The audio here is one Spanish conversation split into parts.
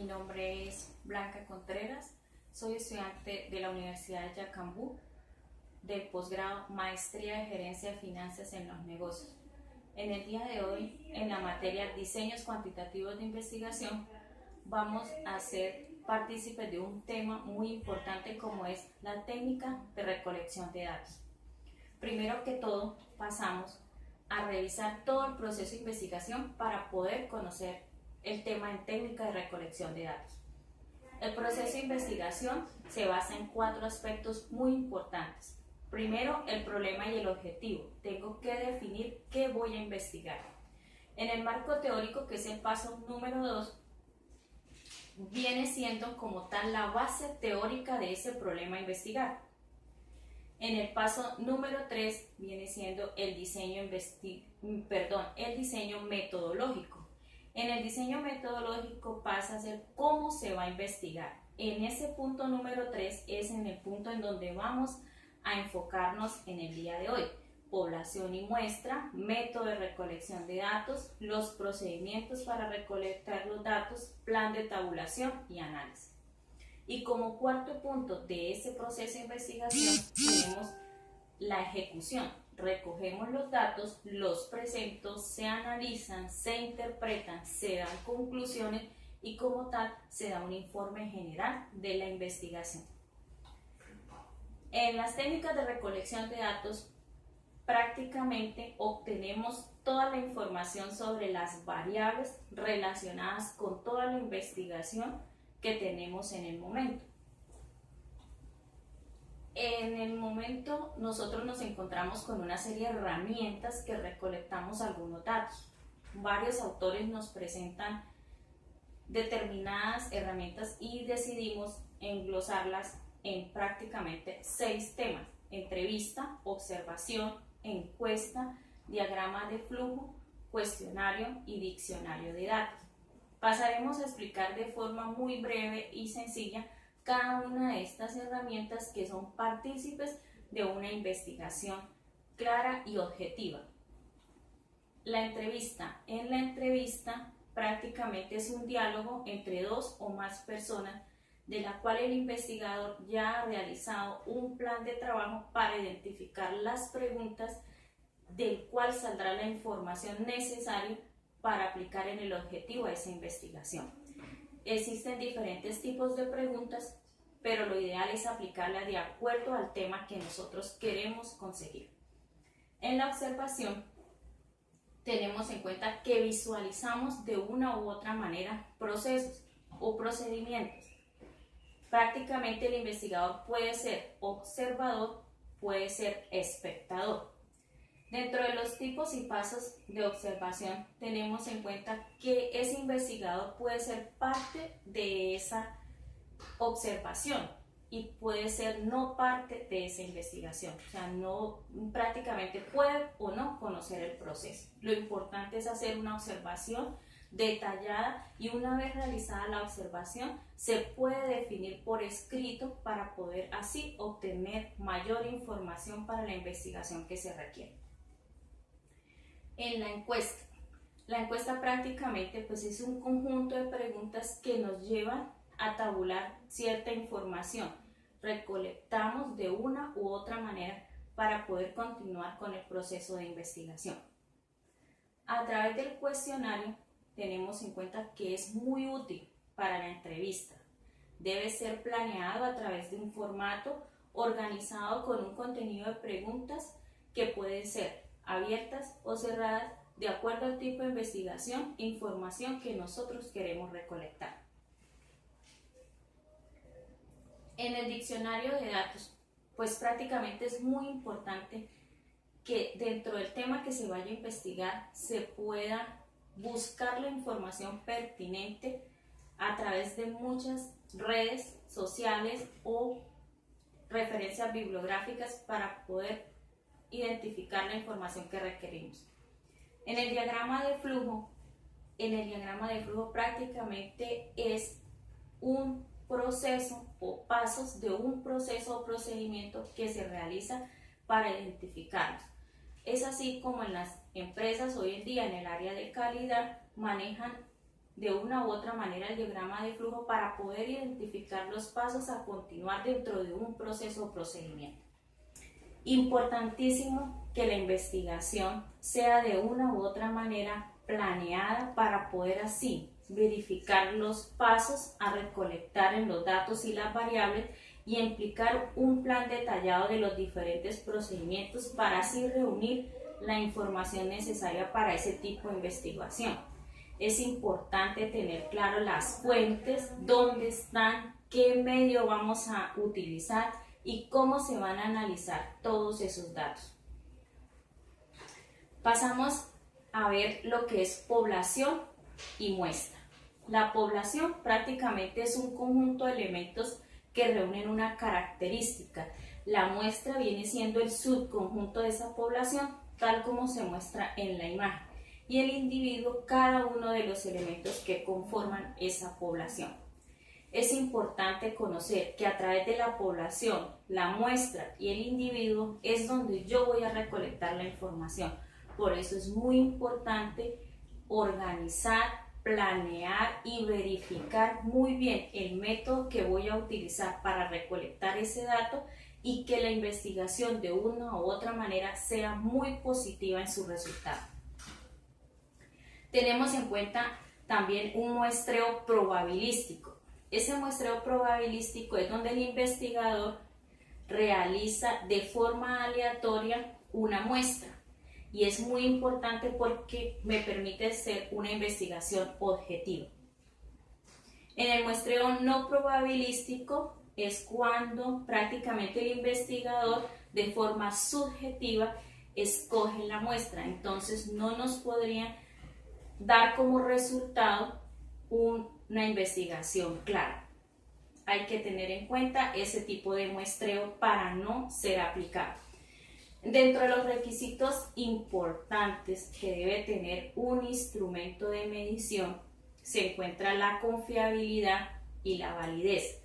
nombre es Blanca Contreras, soy estudiante de la Universidad de Yacambú del posgrado Maestría de Gerencia de Finanzas en los Negocios. En el día de hoy, en la materia Diseños Cuantitativos de Investigación, vamos a ser partícipes de un tema muy importante como es la técnica de recolección de datos. Primero que todo, pasamos a revisar todo el proceso de investigación para poder conocer el tema en técnica de recolección de datos. El proceso de investigación se basa en 4 aspectos muy importantes. Primero, el problema y el objetivo. Tengo que definir qué voy a investigar. En el marco teórico, que es el paso número 2, viene siendo como tal la base teórica de ese problema a investigar. En el paso número 3 viene siendo el diseño metodológico. En el diseño metodológico pasa a ser cómo se va a investigar. En ese punto número 3 es en el punto en donde vamos a enfocarnos en el día de hoy. Población y muestra, método de recolección de datos, los procedimientos para recolectar los datos, plan de tabulación y análisis. Y como cuarto punto de ese proceso de investigación tenemos la ejecución. Recogemos los datos, los presento, se analizan, se interpretan, se dan conclusiones y como tal se da un informe general de la investigación. En las técnicas de recolección de datos prácticamente obtenemos toda la información sobre las variables relacionadas con toda la investigación que tenemos en el momento. En el momento nosotros nos encontramos con una serie de herramientas que recolectamos algunos datos. Varios autores nos presentan determinadas herramientas y decidimos englosarlas en prácticamente 6 temas: entrevista, observación, encuesta, diagrama de flujo, cuestionario y diccionario de datos. Pasaremos a explicar de forma muy breve y sencilla cada una de estas herramientas que son partícipes de una investigación clara y objetiva. La entrevista. En la entrevista prácticamente es un diálogo entre 2 o más personas de la cual el investigador ya ha realizado un plan de trabajo para identificar las preguntas del cual saldrá la información necesaria para aplicar en el objetivo de esa investigación. Existen diferentes tipos de preguntas, pero lo ideal es aplicarlas de acuerdo al tema que nosotros queremos conseguir. En la observación, tenemos en cuenta que visualizamos de una u otra manera procesos o procedimientos. Prácticamente el investigador puede ser observador, puede ser espectador. Dentro de los tipos y pasos de observación tenemos en cuenta que ese investigador puede ser parte de esa observación y puede ser no parte de esa investigación, o sea, no prácticamente puede o no conocer el proceso. Lo importante es hacer una observación detallada y una vez realizada la observación se puede definir por escrito para poder así obtener mayor información para la investigación que se requiere. En la encuesta prácticamente pues es un conjunto de preguntas que nos llevan a tabular cierta información. Recolectamos de una u otra manera para poder continuar con el proceso de investigación. A través del cuestionario tenemos en cuenta que es muy útil para la entrevista. Debe ser planeado a través de un formato organizado con un contenido de preguntas que pueden ser abiertas o cerradas de acuerdo al tipo de investigación e información que nosotros queremos recolectar. En el diccionario de datos, pues prácticamente es muy importante que dentro del tema que se vaya a investigar se pueda buscar la información pertinente a través de muchas redes sociales o referencias bibliográficas para poder identificar la información que requerimos. En el diagrama de flujo prácticamente es un proceso o pasos de un proceso o procedimiento que se realiza para identificarlos. Es así como en las empresas hoy en día en el área de calidad manejan de una u otra manera el diagrama de flujo para poder identificar los pasos a continuar dentro de un proceso o procedimiento. Importantísimo que la investigación sea de una u otra manera planeada para poder así verificar los pasos a recolectar en los datos y las variables y implicar un plan detallado de los diferentes procedimientos para así reunir la información necesaria para ese tipo de investigación. Es importante tener claro las fuentes, dónde están, qué medio vamos a utilizar y cómo se van a analizar todos esos datos. Pasamos a ver lo que es población y muestra. La población prácticamente es un conjunto de elementos que reúnen una característica. La muestra viene siendo el subconjunto de esa población, tal como se muestra en la imagen, y el individuo cada uno de los elementos que conforman esa población. Es importante conocer que a través de la población, la muestra y el individuo es donde yo voy a recolectar la información. Por eso es muy importante organizar, planear y verificar muy bien el método que voy a utilizar para recolectar ese dato y que la investigación de una u otra manera sea muy positiva en su resultado. Tenemos en cuenta también un muestreo probabilístico. Ese muestreo probabilístico es donde el investigador realiza de forma aleatoria una muestra. Y es muy importante porque me permite hacer una investigación objetiva. En el muestreo no probabilístico es cuando prácticamente el investigador de forma subjetiva escoge la muestra. Entonces no nos podría dar como resultado una investigación clara. Hay que tener en cuenta ese tipo de muestreo para no ser aplicado. Dentro de los requisitos importantes que debe tener un instrumento de medición se encuentra la confiabilidad y la validez.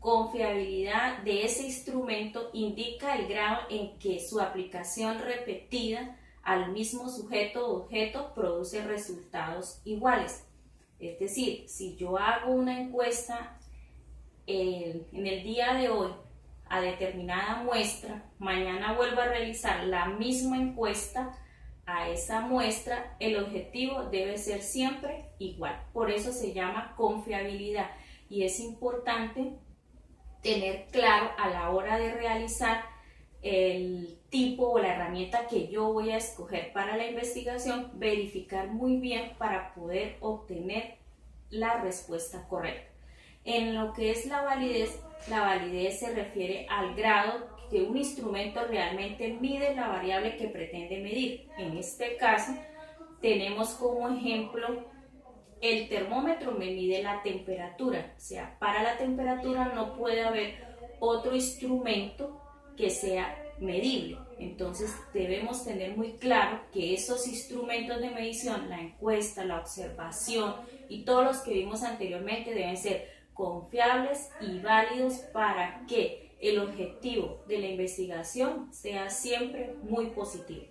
Confiabilidad de ese instrumento indica el grado en que su aplicación repetida al mismo sujeto o objeto produce resultados iguales. Es decir, si yo hago una encuesta en el día de hoy a determinada muestra, mañana vuelvo a realizar la misma encuesta a esa muestra, el objetivo debe ser siempre igual. Por eso se llama confiabilidad y es importante tener claro a la hora de realizar el tipo o la herramienta que yo voy a escoger para la investigación, verificar muy bien para poder obtener la respuesta correcta. En lo que es la validez se refiere al grado que un instrumento realmente mide la variable que pretende medir. En este caso, tenemos como ejemplo el termómetro me mide la temperatura. O sea, para la temperatura no puede haber otro instrumento que sea medible. Entonces debemos tener muy claro que esos instrumentos de medición, la encuesta, la observación y todos los que vimos anteriormente deben ser confiables y válidos para que el objetivo de la investigación sea siempre muy positivo.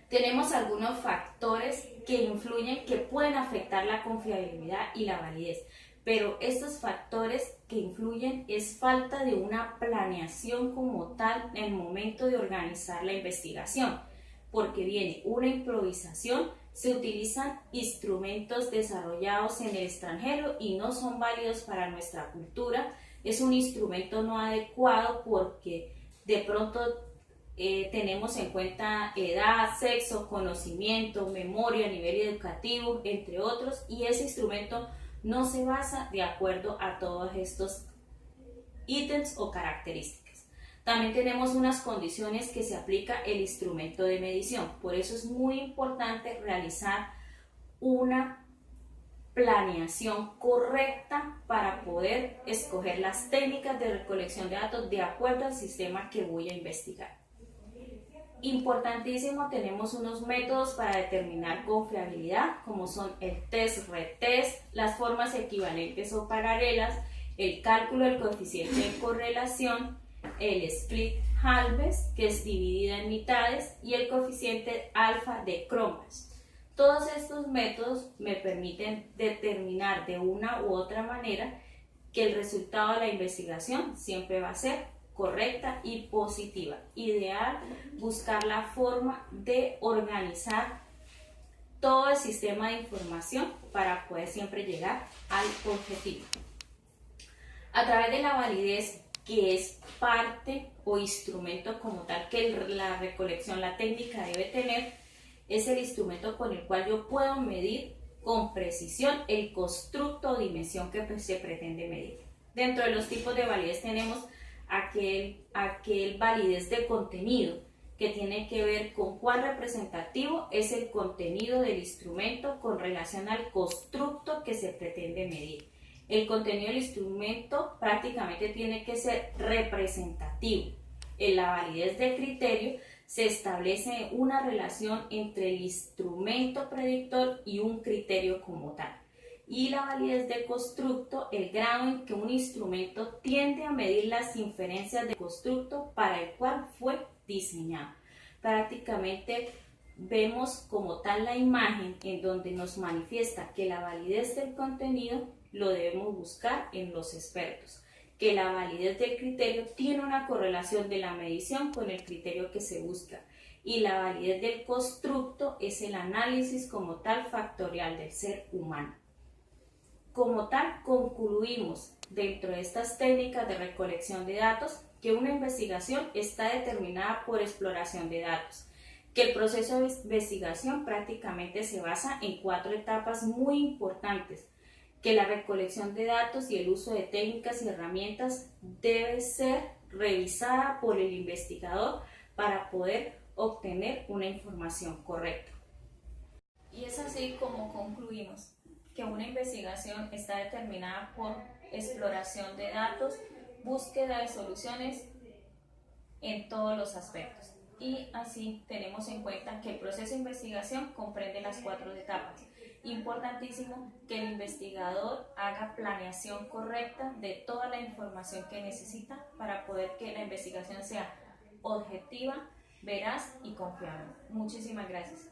Tenemos algunos factores que influyen, que pueden afectar la confiabilidad y la validez, pero estos factores que influyen es falta de una planeación como tal en el momento de organizar la investigación, porque viene una improvisación, se utilizan instrumentos desarrollados en el extranjero y no son válidos para nuestra cultura, es un instrumento no adecuado porque de pronto tenemos en cuenta edad, sexo, conocimiento, memoria, nivel educativo, entre otros, y ese instrumento no se basa de acuerdo a todos estos ítems o características. También tenemos unas condiciones que se aplica el instrumento de medición, por eso es muy importante realizar una planeación correcta para poder escoger las técnicas de recolección de datos de acuerdo al sistema que voy a investigar. Importantísimo, tenemos unos métodos para determinar confiabilidad, como son el test-retest, las formas equivalentes o paralelas, el cálculo del coeficiente de correlación, el split-halves, que es dividida en mitades, y el coeficiente alfa de Cronbach. Todos estos métodos me permiten determinar de una u otra manera que el resultado de la investigación siempre va a ser correcta y positiva. Ideal buscar la forma de organizar todo el sistema de información para poder siempre llegar al objetivo. A través de la validez, que es parte o instrumento como tal que la recolección, la técnica debe tener, es el instrumento con el cual yo puedo medir con precisión el constructo o dimensión que se pretende medir. Dentro de los tipos de validez tenemos aquel validez de contenido, que tiene que ver con cuán representativo es el contenido del instrumento con relación al constructo que se pretende medir. El contenido del instrumento prácticamente tiene que ser representativo. En la validez de criterio se establece una relación entre el instrumento predictor y un criterio como tal. Y la validez de constructo, el grado en que un instrumento tiende a medir las inferencias de constructo para el cual fue diseñado. Prácticamente vemos como tal la imagen en donde nos manifiesta que la validez del contenido lo debemos buscar en los expertos, que la validez del criterio tiene una correlación de la medición con el criterio que se busca, y la validez del constructo es el análisis como tal factorial del ser humano. Como tal, concluimos dentro de estas técnicas de recolección de datos que una investigación está determinada por exploración de datos, que el proceso de investigación prácticamente se basa en 4 etapas muy importantes, que la recolección de datos y el uso de técnicas y herramientas debe ser revisada por el investigador para poder obtener una información correcta. Y es así como concluimos que una investigación está determinada por exploración de datos, búsqueda de soluciones en todos los aspectos. Y así tenemos en cuenta que el proceso de investigación comprende las 4 etapas. Importantísimo que el investigador haga planeación correcta de toda la información que necesita para poder que la investigación sea objetiva, veraz y confiable. Muchísimas gracias.